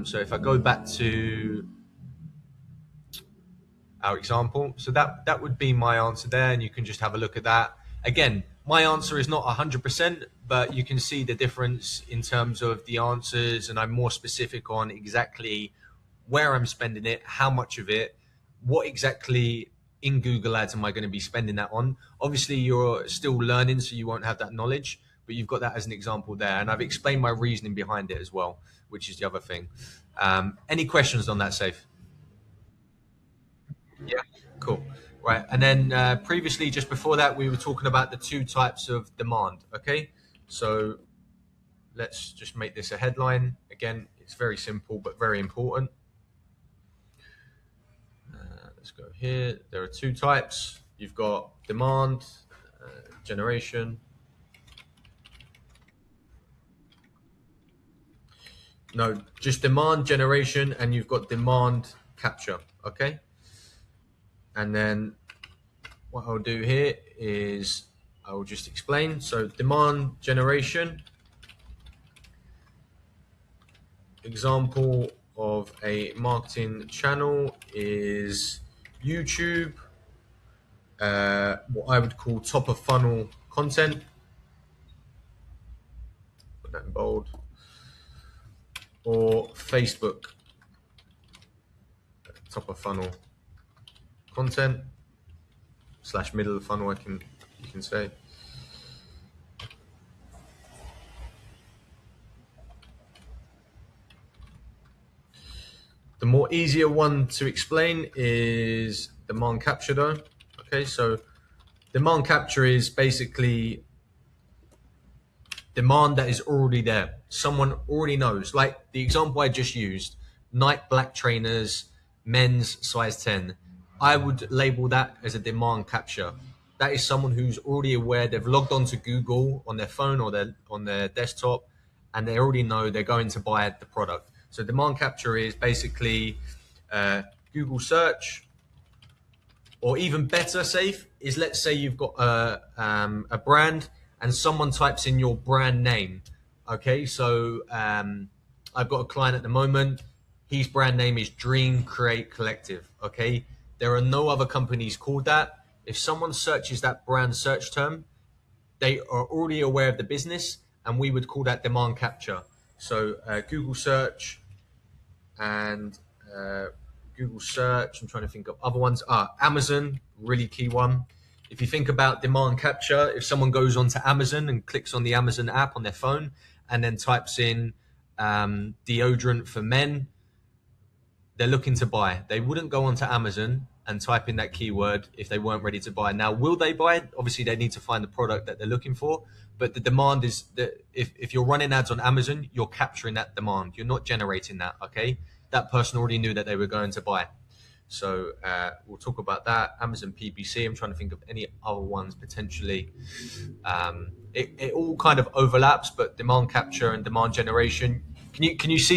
So if I go back to our example, so that would be my answer there, and you can just have a look at that. Again, my answer is not 100%, but you can see the difference in terms of the answers, and I'm more specific on exactly where I'm spending it, how much of it, what exactly in Google Ads am I going to be spending that on. Obviously, you're still learning, so you won't have that knowledge, but you've got that as an example there. And I've explained my reasoning behind it as well, which is the other thing. Any questions on that, Safe? Yeah, cool. Right. And then previously, just before that, we were talking about the two types of demand. Okay. So let's just make this a headline. Again, it's very simple, but very important. Let's go here. There are two types. You've got demand generation. No, just demand generation, and you've got demand capture. Okay. And then what I'll do here is I'll just explain. So demand generation, example of a marketing channel is YouTube, what I would call top of funnel content. Put that in bold. Or Facebook, top of funnel content / middle of funnel, you can say. The more easier one to explain is demand capture though. Okay, so demand capture is basically demand that is already there. Someone already knows. Like the example I just used, Nike black trainers, men's size 10. I would label that as a demand capture. That is someone who's already aware. They've logged on to Google on their phone or on their desktop, and they already know they're going to buy the product. So demand capture is basically Google search, or even better, Safe, is let's say you've got a brand and someone types in your brand name. Okay, so I've got a client at the moment. His brand name is Dream Create Collective. Okay, there are no other companies called that. If someone searches that brand search term, they are already aware of the business, and we would call that demand capture. So Google search and Google search. I'm trying to think of other ones. Amazon, really key one. If you think about demand capture, if someone goes onto Amazon and clicks on the Amazon app on their phone and then types in deodorant for men, they're looking to buy. They wouldn't go onto Amazon and type in that keyword if they weren't ready to buy. Now, will they buy? Obviously, they need to find the product that they're looking for. But the demand is that if you're running ads on Amazon, you're capturing that demand. You're not generating that, okay? That person already knew that they were going to buy. So we'll talk about that. Amazon PPC. I'm trying to think of any other ones potentially. It all kind of overlaps, but demand capture and demand generation. Can you see the